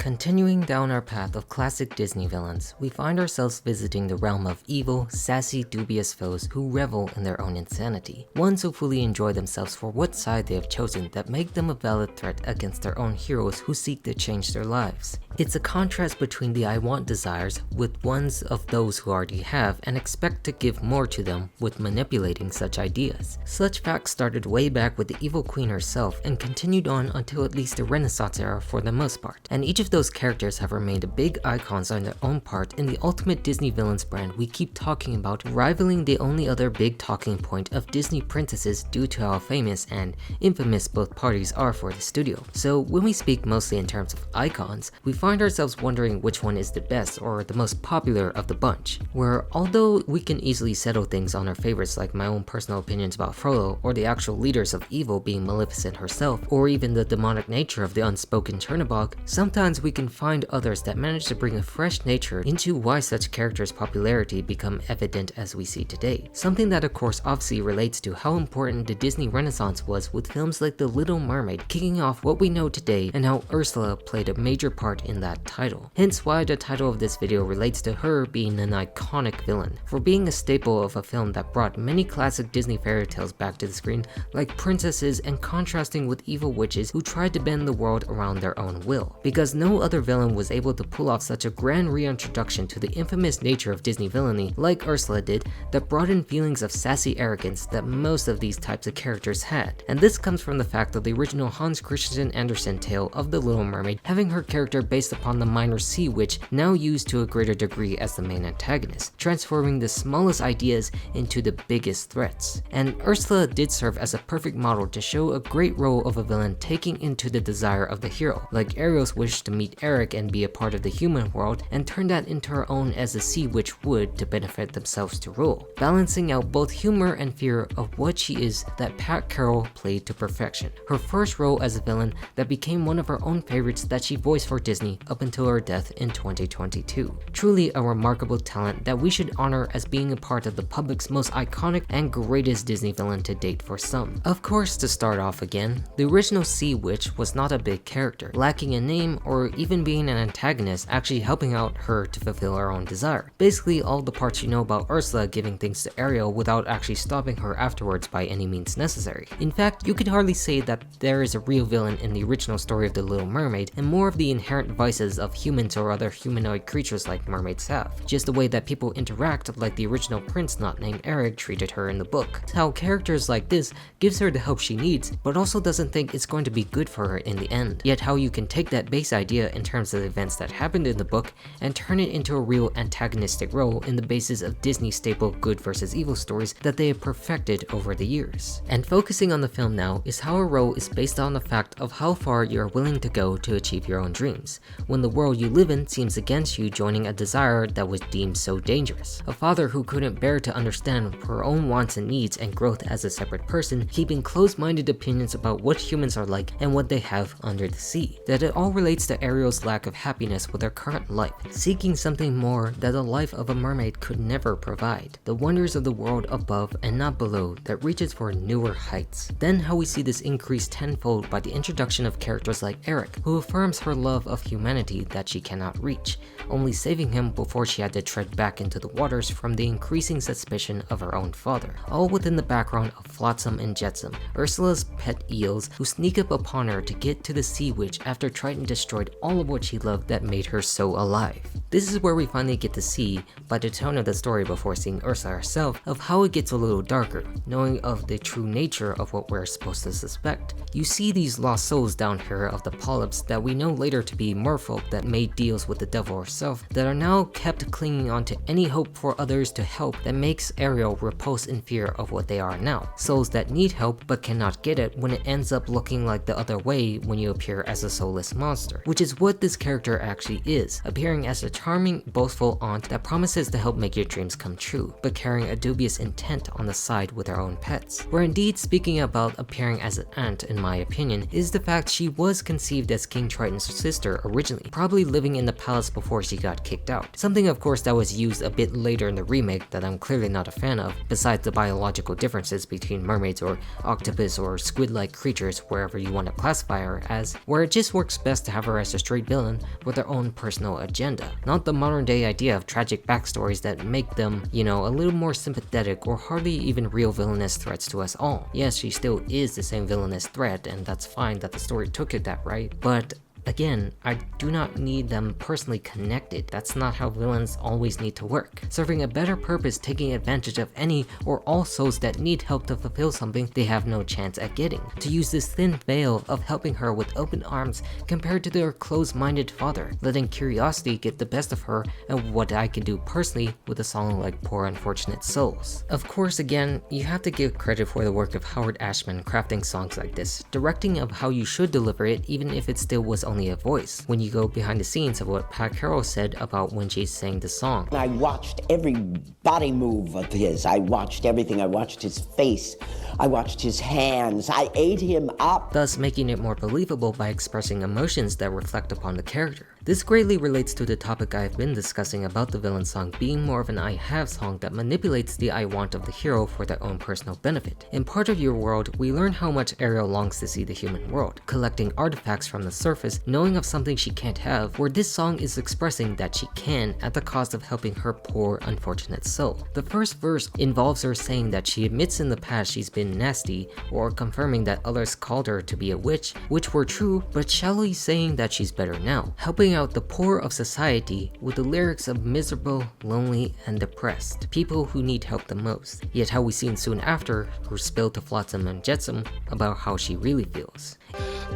Continuing down our path of classic Disney villains, we find ourselves visiting the realm of evil, sassy, dubious foes who revel in their own insanity. Ones who fully enjoy themselves for what side they have chosen that make them a valid threat against their own heroes who seek to change their lives. It's a contrast between the I want desires with ones of those who already have and expect to give more to them with manipulating such ideas. Such facts started way back with the evil queen herself and continued on until at least the Renaissance era for the most part. And each of those characters have remained big icons on their own part in the ultimate Disney villains brand we keep talking about, rivaling the only other big talking point of Disney princesses due to how famous and infamous both parties are for the studio. So when we speak mostly in terms of icons, we find ourselves wondering which one is the best or the most popular of the bunch, where although we can easily settle things on our favorites like my own personal opinions about Frollo or the actual leaders of evil being Maleficent herself, or even the demonic nature of the unspoken Chernabog, sometimes we can find others that manage to bring a fresh nature into why such characters' popularity become evident as we see today. Something that of course obviously relates to how important the Disney Renaissance was with films like The Little Mermaid kicking off what we know today and how Ursula played a major part in that title. Hence why the title of this video relates to her being an iconic villain, for being a staple of a film that brought many classic Disney fairy tales back to the screen like princesses and contrasting with evil witches who tried to bend the world around their own will. Because no other villain was able to pull off such a grand reintroduction to the infamous nature of Disney villainy like Ursula did, that brought in feelings of sassy arrogance that most of these types of characters had. And this comes from the fact of the original Hans Christian Andersen tale of The Little Mermaid having her character based upon the minor sea witch, now used to a greater degree as the main antagonist, transforming the smallest ideas into the biggest threats. And Ursula did serve as a perfect model to show a great role of a villain taking into the desire of the hero, like Ariel's wish to meet Eric and be a part of the human world and turn that into her own as a sea witch would to benefit themselves to rule, balancing out both humor and fear of what she is that Pat Carroll played to perfection. Her first role as a villain that became one of her own favorites that she voiced for Disney up until her death in 2022. Truly a remarkable talent that we should honor as being a part of the public's most iconic and greatest Disney villain to date for some. Of course, to start off again, the original Sea Witch was not a big character, lacking a name or even being an antagonist actually helping out her to fulfill her own desire. Basically all the parts you know about Ursula giving things to Ariel without actually stopping her afterwards by any means necessary. In fact, you could hardly say that there is a real villain in the original story of The Little Mermaid, and more of the inherent vices of humans or other humanoid creatures like mermaids have. Just the way that people interact like the original prince not named Eric treated her in the book. How characters like this gives her the help she needs, but also doesn't think it's going to be good for her in the end. Yet how you can take that base idea in terms of the events that happened in the book and turn it into a real antagonistic role in the basis of Disney staple good versus evil stories that they have perfected over the years. And focusing on the film now is how a role is based on the fact of how far you are willing to go to achieve your own dreams, when the world you live in seems against you joining a desire that was deemed so dangerous. A father who couldn't bear to understand her own wants and needs and growth as a separate person, keeping closed-minded opinions about what humans are like and what they have under the sea. That it all relates to Ariel's lack of happiness with her current life, seeking something more that the life of a mermaid could never provide. The wonders of the world above and not below that reaches for newer heights. Then how we see this increased tenfold by the introduction of characters like Eric, who affirms her love of humanity that she cannot reach, only saving him before she had to tread back into the waters from the increasing suspicion of her own father. All within the background of Flotsam and Jetsam, Ursula's pet eels who sneak up upon her to get to the Sea Witch after Triton destroyed all of what she loved that made her so alive. This is where we finally get to see, by the tone of the story before seeing Ursula herself, of how it gets a little darker, knowing of the true nature of what we're supposed to suspect. You see these lost souls down here of the polyps that we know later to be merfolk that made deals with the devil herself, that are now kept clinging on to any hope for others to help that makes Ariel repulse in fear of what they are now. Souls that need help but cannot get it when it ends up looking like the other way when you appear as a soulless monster, which is what this character actually is, appearing as a charming, boastful aunt that promises to help make your dreams come true, but carrying a dubious intent on the side with her own pets. Where indeed speaking about appearing as an aunt in my opinion is the fact she was conceived as King Triton's sister originally originally, probably living in the palace before she got kicked out. Something of course that was used a bit later in the remake that I'm clearly not a fan of, besides the biological differences between mermaids or octopus or squid-like creatures, wherever you want to classify her as, where it just works best to have her as a straight villain with their own personal agenda, not the modern day idea of tragic backstories that make them, you know, a little more sympathetic or hardly even real villainous threats to us all. Yes, she still is the same villainous threat, and that's fine that the story took it that right, but again, I do not need them personally connected. That's not how villains always need to work. Serving a better purpose, taking advantage of any or all souls that need help to fulfill something they have no chance at getting. To use this thin veil of helping her with open arms compared to their closed-minded father, letting curiosity get the best of her, and what I can do personally with a song like Poor Unfortunate Souls. Of course, again, you have to give credit for the work of Howard Ashman crafting songs like this, directing of how you should deliver it even if it still was only a voice. When you go behind the scenes of what Pat Carroll said about when she sang the song. I watched every body move of his. I watched everything. I watched his face. I watched his hands. I ate him up. Thus making it more believable by expressing emotions that reflect upon the character. This greatly relates to the topic I have been discussing about the villain song being more of an I have song that manipulates the I want of the hero for their own personal benefit. In Part of Your World, we learn how much Ariel longs to see the human world, collecting artifacts from the surface, knowing of something she can't have, where this song is expressing that she can at the cost of helping her poor, unfortunate soul. The first verse involves her saying that she admits in the past she's been nasty, or confirming that others called her to be a witch, which were true, but shallowly saying that she's better now, helping out the poor of society with the lyrics of miserable, lonely, and depressed, people who need help the most. Yet how we seen soon after her spill to Flotsam and Jetsam about how she really feels.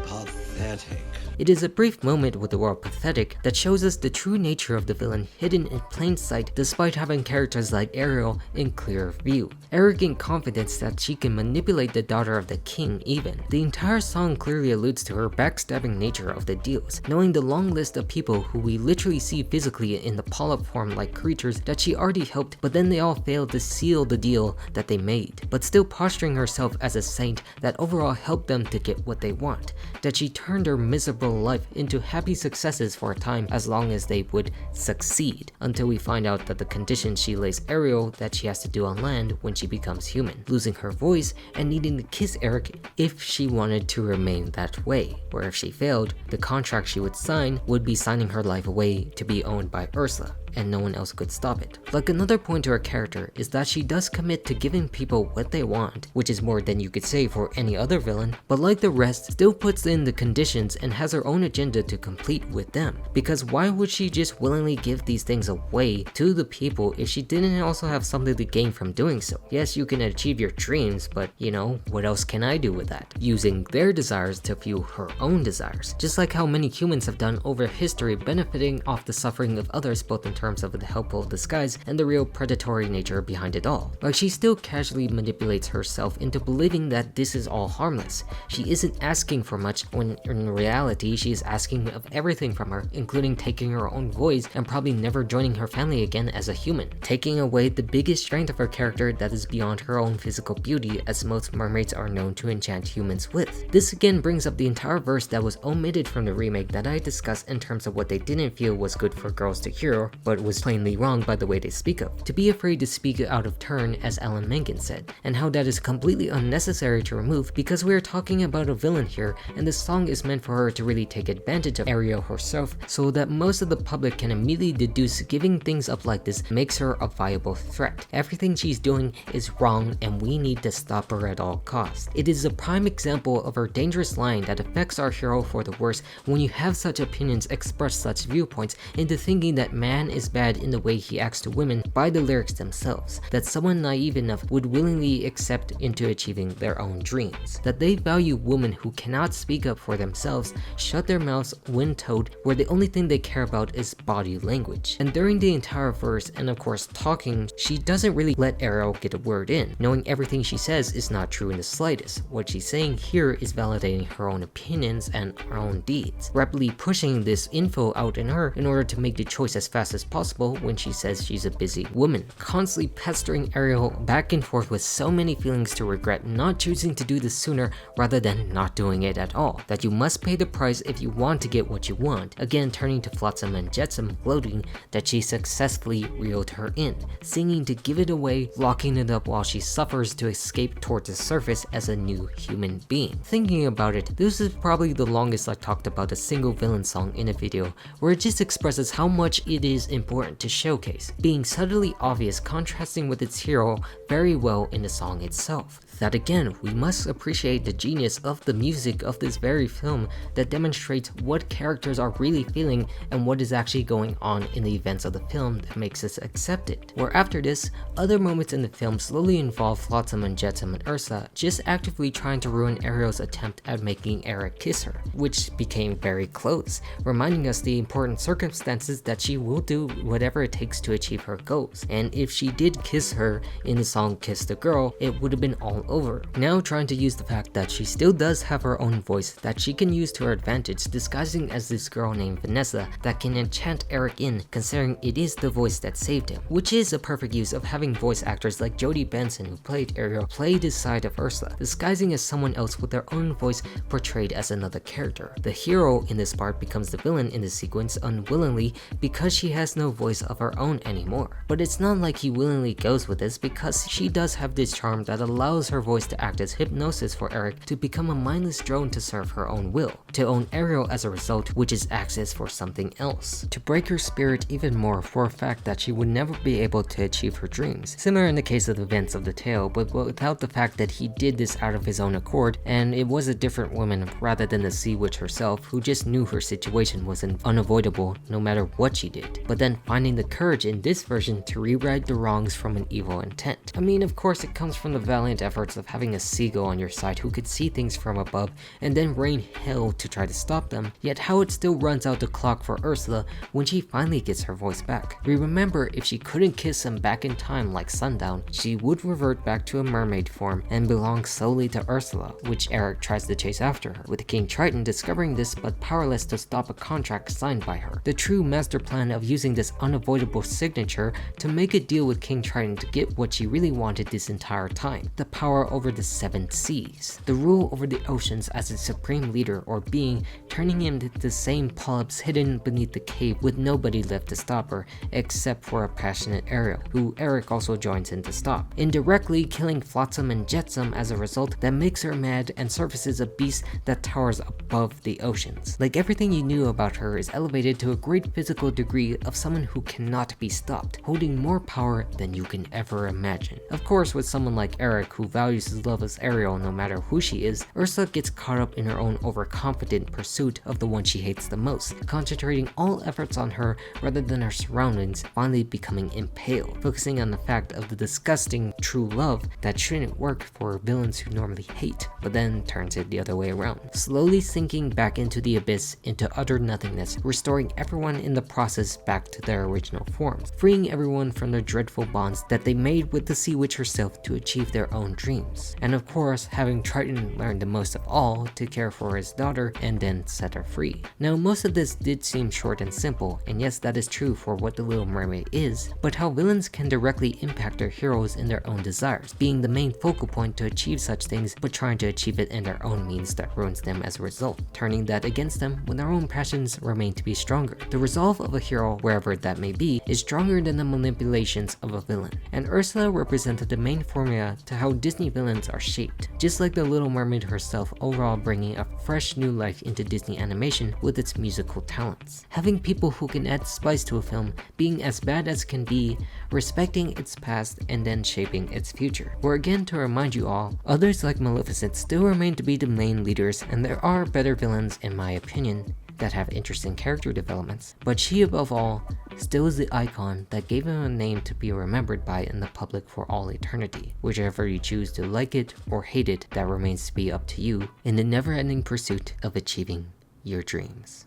Pathetic. It is a brief moment with the word pathetic that shows us the true nature of the villain hidden in plain sight despite having characters like Ariel in clear view. Arrogant confidence that she can manipulate the daughter of the king even. The entire song clearly alludes to her backstabbing nature of the deals, knowing the long list of people who we literally see physically in the polyp form like creatures that she already helped, but then they all failed to seal the deal that they made, but still posturing herself as a saint that overall helped them to get what they want, that she turned her miserable life into happy successes for a time as long as they would succeed, until we find out that the conditions she lays Ariel that she has to do on land when she becomes human, losing her voice and needing to kiss Eric if she wanted to remain that way, where if she failed, the contract she would sign would be signing her life away to be owned by Ursula, and no one else could stop it. Like another point to her character is that she does commit to giving people what they want, which is more than you could say for any other villain, but like the rest, still puts in the conditions and has her own agenda to complete with them. Because why would she just willingly give these things away to the people if she didn't also have something to gain from doing so? Yes, you can achieve your dreams, but you know, what else can I do with that? Using their desires to fuel her own desires. Just like how many humans have done over history, benefiting off the suffering of others both in terms of the helpful disguise and the real predatory nature behind it all. Like she still casually manipulates herself into believing that this is all harmless. She isn't asking for much when in reality she is asking of everything from her, including taking her own voice and probably never joining her family again as a human, taking away the biggest strength of her character that is beyond her own physical beauty, as most mermaids are known to enchant humans with. This again brings up the entire verse that was omitted from the remake that I discussed in terms of what they didn't feel was good for girls to hear, but was plainly wrong by the way they speak of. To be afraid to speak out of turn, as Alan Menken said, and how that is completely unnecessary to remove because we are talking about a villain here, and the song is meant for her to really take advantage of Ariel herself, so that most of the public can immediately deduce giving things up like this makes her a viable threat. Everything she's doing is wrong and we need to stop her at all costs. It is a prime example of her dangerous line that affects our hero for the worse when you have such opinions express such viewpoints into thinking that man is bad in the way he acts to women by the lyrics themselves, that someone naive enough would willingly accept into achieving their own dreams, that they value women who cannot speak up for themselves, shut their mouths when told, where the only thing they care about is body language. And during the entire verse, and of course talking, she doesn't really let Ariel get a word in, knowing everything she says is not true in the slightest. What she's saying here is validating her own opinions and her own deeds, rapidly pushing this info out in her in order to make the choice as fast as possible when she says she's a busy woman, constantly pestering Ariel back and forth with so many feelings to regret not choosing to do this sooner rather than not doing it at all, that you must pay the price if you want to get what you want, again turning to Flotsam and Jetsam, gloating that she successfully reeled her in, singing to give it away, locking it up while she suffers to escape towards the surface as a new human being. Thinking about it, this is probably the longest I talked about a single villain song in a video, where it just expresses how much it is important to showcase, being subtly obvious contrasting with its hero very well in the song itself. That again, we must appreciate the genius of the music of this very film that demonstrates what characters are really feeling and what is actually going on in the events of the film that makes us accept it. Where after this, other moments in the film slowly involve Flotsam and Jetsam and Ursula just actively trying to ruin Ariel's attempt at making Eric kiss her, which became very close, reminding us the important circumstances that she will do whatever it takes to achieve her goals. And if she did kiss her in the song Kiss the Girl, it would have been all over. Now trying to use the fact that she still does have her own voice that she can use to her advantage, disguising as this girl named Vanessa that can enchant Eric in, considering it is the voice that saved him, which is a perfect use of having voice actors like Jodie Benson, who played Ariel, play this side of Ursula, disguising as someone else with their own voice portrayed as another character. The hero in this part becomes the villain in the sequence unwillingly because she has no voice of her own anymore. But it's not like he willingly goes with this, because she does have this charm that allows her voice to act as hypnosis for Eric to become a mindless drone to serve her own will, to own Ariel as a result, which is access for something else, to break her spirit even more for a fact that she would never be able to achieve her dreams, similar in the case of the events of the tale, but without the fact that he did this out of his own accord, and it was a different woman rather than the sea witch herself, who just knew her situation was unavoidable no matter what she did, but then finding the courage in this version to rewrite the wrongs from an evil intent. I mean, of course it comes from the valiant efforts of having a seagull on your side who could see things from above and then rain hell to try to stop them, yet how it still runs out the clock for Ursula when she finally gets her voice back. We remember if she couldn't kiss him back in time like Sundown, she would revert back to a mermaid form and belong solely to Ursula, which Eric tries to chase after her, with King Triton discovering this but powerless to stop a contract signed by her. The true master plan of using this unavoidable signature to make a deal with King Triton to get what she really wanted this entire time, the power over the 7 seas, the rule over the oceans as its supreme leader or being, turning him into the same polyps hidden beneath the cave with nobody left to stop her except for a passionate Ariel, who Eric also joins in to stop, indirectly killing Flotsam and Jetsam as a result that makes her mad and surfaces a beast that towers above the oceans. Like everything you knew about her is elevated to a great physical degree of someone who cannot be stopped, holding more power than you can ever imagine. Of course, with someone like Eric who values his love as Ariel no matter who she is, Ursula gets caught up in her own overconfident pursuit of the one she hates the most, concentrating all efforts on her rather than her surroundings, finally becoming impaled, focusing on the fact of the disgusting true love that shouldn't work for villains who normally hate, but then turns it the other way around, slowly sinking back into the abyss, into utter nothingness, restoring everyone in the process back to their original forms, freeing everyone from the dreadful bonds that they made with the Sea Witch herself to achieve their own dreams, and of course having Triton learn the most of all to care for his daughter and then set her free. Now most of this did seem short and simple, and yes, that is true for what The Little Mermaid is, but how villains can directly impact their heroes in their own desires, being the main focal point to achieve such things but trying to achieve it in their own means that ruins them as a result, turning that against them when their own passions remain to be stronger. The resolve of a hero, wherever that may be, is stronger than the manipulations of a villain, and Ursula represented the main formula to how Disney villains are shaped, just like The Little Mermaid herself, overall bringing a fresh new life into Disney animation with its musical talents. Having people who can add spice to a film, being as bad as can be, respecting its past, and then shaping its future. Where again, to remind you all, others like Maleficent still remain to be the main leaders, and there are better villains in my opinion that have interesting character developments, but she above all still is the icon that gave him a name to be remembered by in the public for all eternity. Whichever you choose to like it or hate it, that remains to be up to you in the never-ending pursuit of achieving your dreams.